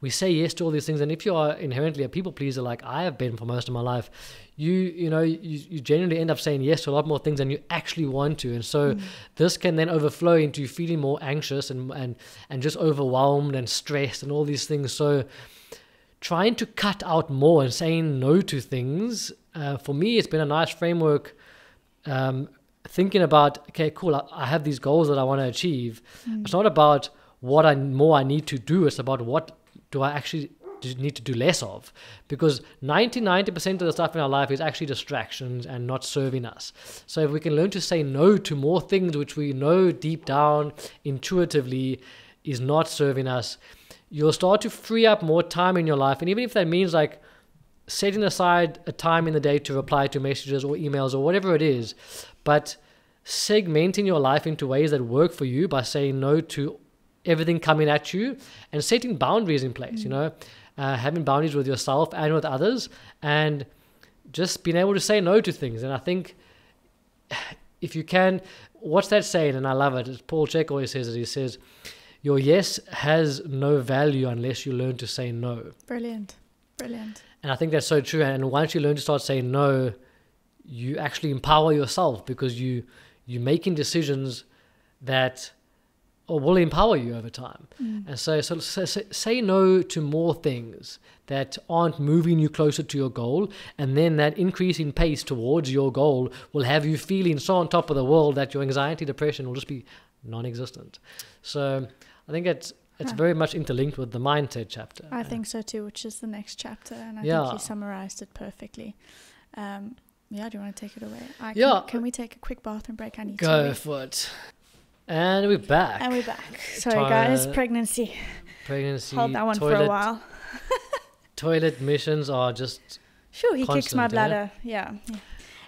we say yes to all these things. And if you are inherently a people pleaser, like I have been for most of my life, you generally end up saying yes to a lot more things than you actually want to. And so this can then overflow into feeling more anxious and just overwhelmed and stressed and all these things. So trying to cut out more and saying no to things, for me, it's been a nice framework, thinking about, okay, cool, I have these goals that I want to achieve. It's not about what I need to do. It's about what do I actually need to do less of, because 90% of the stuff in our life is actually distractions and not serving us. So if we can learn to say no to more things which we know deep down intuitively is not serving us, you'll start to free up more time in your life. And even if that means like setting aside a time in the day to reply to messages or emails or whatever it is, but segmenting your life into ways that work for you by saying no to everything coming at you and setting boundaries in place, having boundaries with yourself and with others, and just being able to say no to things. And I think if you can, what's that saying? And I love it. Paul Chek always says it. He says, your yes has no value unless you learn to say no.
Brilliant. Brilliant.
And I think that's so true. And once you learn to start saying no, you actually empower yourself, because you're making decisions that will empower you over time. And so say no to more things that aren't moving you closer to your goal, and then that increasing pace towards your goal will have you feeling so on top of the world that your anxiety, depression will just be non-existent. So I think it's very much interlinked with the mindset chapter.
I think so too, which is the next chapter, and I think you summarized it perfectly. Do you want to take it away? Can we take a quick bathroom break? I need to
go for it. And we're back.
Sorry, guys. Pregnancy. Hold that one for a while.
Toilet missions are just
Sure, he kicks my bladder. Yeah.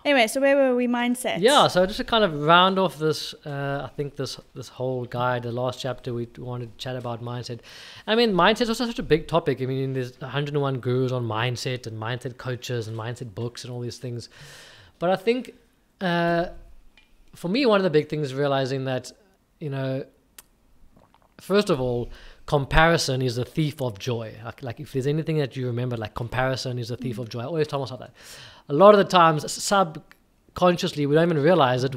Anyway, so where were we? Mindset.
Yeah, so just to kind of round off this, I think this whole guide, the last chapter, we wanted to chat about mindset. I mean, mindset is also such a big topic. I mean, there's 101 gurus on mindset and mindset coaches and mindset books and all these things. But I think for me, one of the big things is realizing that, first of all, comparison is the thief of joy. Like if there's anything that you remember, like comparison is the thief of joy. I always tell myself that. A lot of the times, subconsciously, we don't even realize that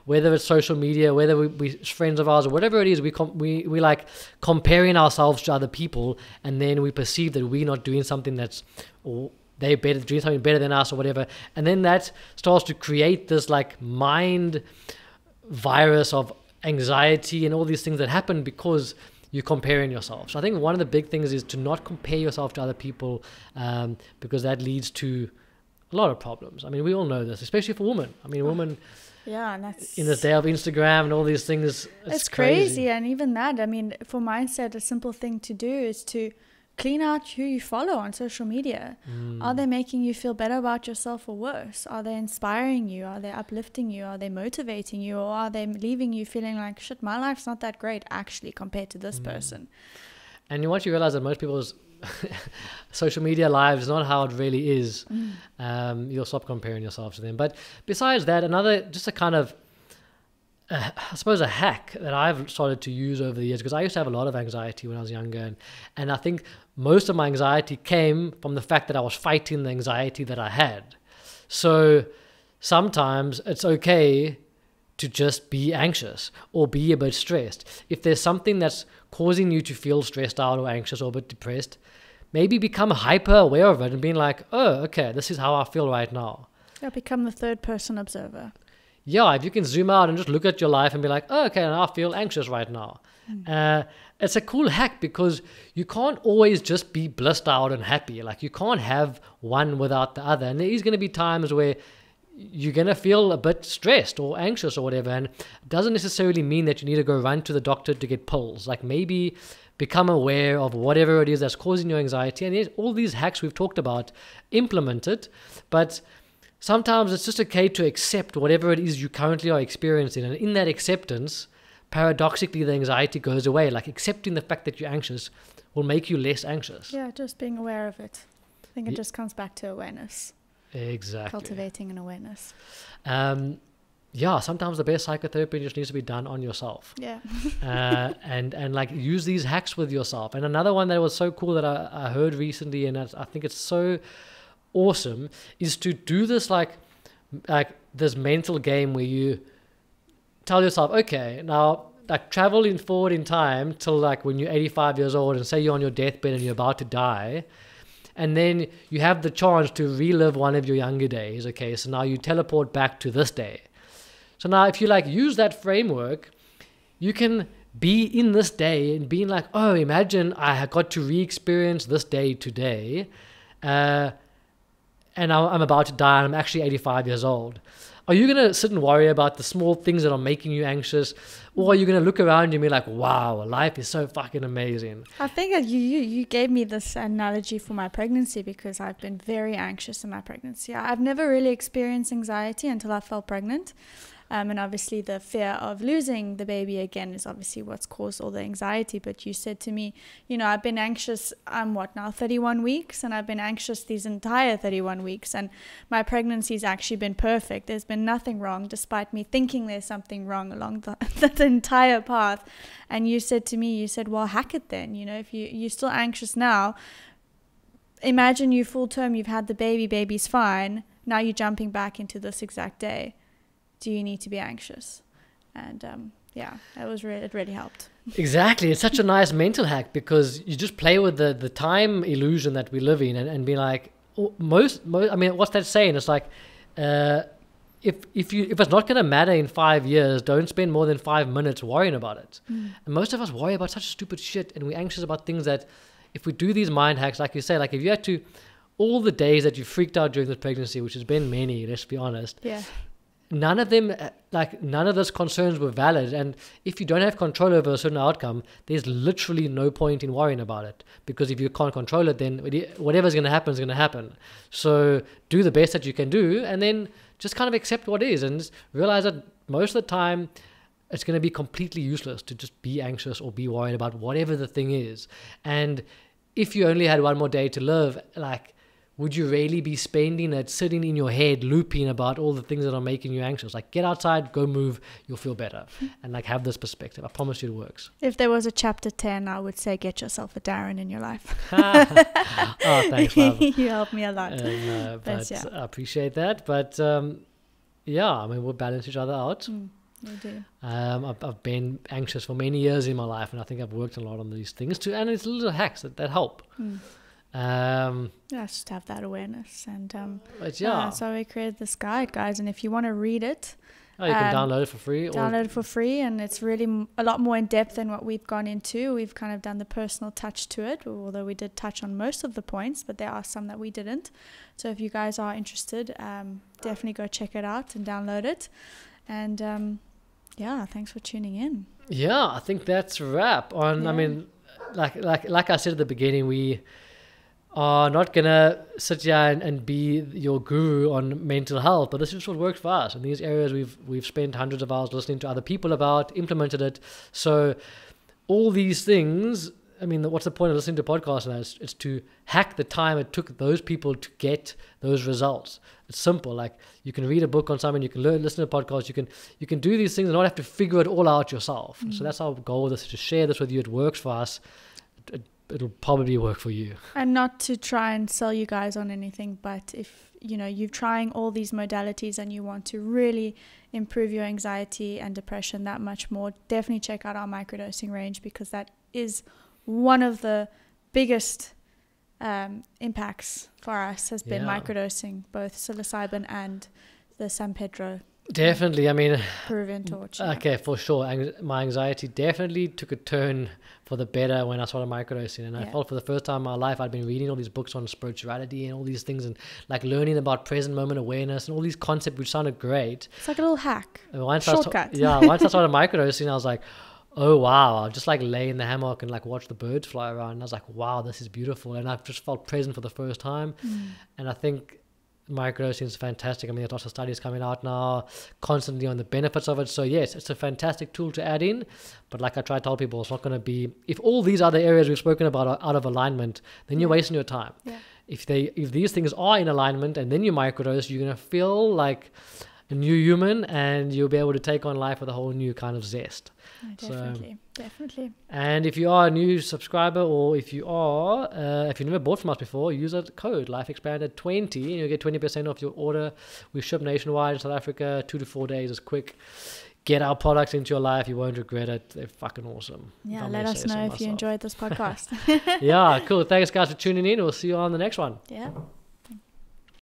whether it's social media, whether we friends of ours or whatever it is, we like comparing ourselves to other people, and then we perceive that we're not doing something they're better, doing something better than us or whatever, and then that starts to create this like mind virus of anxiety and all these things that happen because you're comparing yourself. So I think one of the big things is to not compare yourself to other people, because that leads to a lot of problems. I mean, we all know this, especially for women. I mean, women,
and that's
in this day of Instagram and all these things,
it's crazy. And even that, I mean, for mindset, a simple thing to do is to clean out who you follow on social media. Are they making you feel better about yourself or worse? Are they inspiring you? Are they uplifting you? Are they motivating you? Or are they leaving you feeling like, shit, my life's not that great actually compared to this person? And
once you realize that most people's social media lives is not how it really is, you'll stop comparing yourself to them. But besides that, just a kind of I suppose a hack that I've started to use over the years, because I used to have a lot of anxiety when I was younger, and I think most of my anxiety came from the fact that I was fighting the anxiety that I had. So sometimes it's okay to just be anxious or be a bit stressed. If there's something that's causing you to feel stressed out or anxious or a bit depressed, maybe become hyper aware of it and being like, oh, okay, this is how I feel right now.
Become the third person observer.
Yeah, if you can zoom out and just look at your life and be like, oh, okay, now I feel anxious right now. It's a cool hack, because you can't always just be blissed out and happy. Like, you can't have one without the other. And there is going to be times where you're going to feel a bit stressed or anxious or whatever. And it doesn't necessarily mean that you need to go run to the doctor to get pills. Like, maybe become aware of whatever it is that's causing your anxiety. And yes, all these hacks we've talked about, implement it. But sometimes it's just okay to accept whatever it is you currently are experiencing. And in that acceptance, paradoxically, the anxiety goes away. Like, accepting the fact that you're anxious will make you less anxious.
Yeah, just being aware of it. I think it just comes back to awareness.
Exactly.
Cultivating an awareness.
Sometimes the best psychotherapy just needs to be done on yourself.
Yeah.
and like, use these hacks with yourself. And another one that was so cool that I heard recently, and I think it's so awesome, is to do this like this mental game where you tell yourself, okay, now like traveling forward in time till like when you're 85 years old, and say you're on your deathbed and you're about to die, and then you have the chance to relive one of your younger days. Okay, so now you teleport back to this day. So now if you like use that framework, you can be in this day and being like, oh, imagine I got to re-experience this day today, and I'm about to die, and I'm actually 85 years old. Are you going to sit and worry about the small things that are making you anxious? Or are you going to look around and be like, wow, life is so fucking amazing?
I think that you gave me this analogy for my pregnancy, because I've been very anxious in my pregnancy. I've never really experienced anxiety until I fell pregnant. And obviously the fear of losing the baby again is obviously what's caused all the anxiety. But you said to me, you know, I've been anxious, I'm 31 weeks, and I've been anxious these entire 31 weeks. And my pregnancy's actually been perfect. There's been nothing wrong, despite me thinking there's something wrong along the entire path. And you said to me, well, hack it then. You know, if you're still anxious now, imagine you full term, you've had the baby's fine. Now you're jumping back into this exact day. Do you need to be anxious? And it really helped.
Exactly. It's such a nice mental hack, because you just play with the time illusion that we live in, and be like, most I mean, what's that saying? It's like, if it's not going to matter in 5 years, don't spend more than 5 minutes worrying about it. And most of us worry about such stupid shit, and we're anxious about things that, if we do these mind hacks, like you say, like if you had to, all the days that you freaked out during this pregnancy, which has been many, let's be honest.
Yeah.
None of those concerns were valid. And if you don't have control over a certain outcome, there's literally no point in worrying about it, because if you can't control it, then whatever's going to happen is going to happen. So do the best that you can do, and then just kind of accept what is, and just realize that most of the time it's going to be completely useless to just be anxious or be worried about whatever the thing is. And if you only had one more day to live, like, would you really be spending it sitting in your head looping about all the things that are making you anxious? Like, get outside, go move, you'll feel better. And like, have this perspective. I promise you it works.
If there was a chapter 10, I would say get yourself a Darren in your life.
Oh, thanks, love.
You helped me a lot.
But yeah. I appreciate that. But yeah, I mean, we'll balance each other out.
We do.
I've been anxious for many years in my life, and I think I've worked a lot on these things too. And it's little hacks that help.
Just have that awareness, and so we created this guide, guys, and if you want to read it,
you can download it for free.
It for free, and it's really a lot more in depth than what we've gone into. We've kind of done the personal touch to it, although we did touch on most of the points, but there are some that we didn't. So if you guys are interested, definitely go check it out and download it. And thanks for tuning in. Yeah,
I think that's a wrap on. Yeah. I mean, like I said at the beginning, we are not gonna sit here and be your guru on mental health, but this is what works for us. In these areas, we've spent hundreds of hours listening to other people about, implemented it. So all these things, I mean, what's the point of listening to podcasts now? It's to hack the time it took those people to get those results. It's simple. Like, you can read a book on something, you can listen to podcasts, you can do these things and not have to figure it all out yourself. So that's our goal, is to share this with you. It works for us. It'll probably work for you. And not to try and sell you guys on anything, but if you're trying all these modalities and you want to really improve your anxiety and depression that much more, definitely check out our microdosing range, because that is one of the biggest impacts for us has been microdosing, both psilocybin and the San Pedro. Definitely. I mean, Peruvian torch. Okay, for sure. My anxiety definitely took a turn for the better when I started microdosing. And I felt for the first time in my life, I'd been reading all these books on spirituality and all these things, and like learning about present moment awareness and all these concepts which sounded great. It's like a little hack. Shortcut. Once I started microdosing, I was like, oh wow, I'll just like lay in the hammock and like watch the birds fly around. And I was like, wow, this is beautiful. And I've just felt present for the first time. And I think microdosing is fantastic. I mean, there's lots of studies coming out now constantly on the benefits of it. So yes, it's a fantastic tool to add in. But like I try to tell people, it's not going to be, if all these other areas we've spoken about are out of alignment, then you're wasting your time. If these things are in alignment and then you microdose, you're going to feel like a new human, and you'll be able to take on life with a whole new kind of zest. Definitely. And if you are a new subscriber, or if you've never bought from us before, use a code LifeXpanded20 and you'll get 20% off your order. We ship nationwide in South Africa. 2 to 4 days is quick. Get our products into your life. You won't regret it. They're fucking awesome. Yeah, let us know if you enjoyed this podcast. Yeah, cool. Thanks guys for tuning in. We'll see you on the next one. Yeah.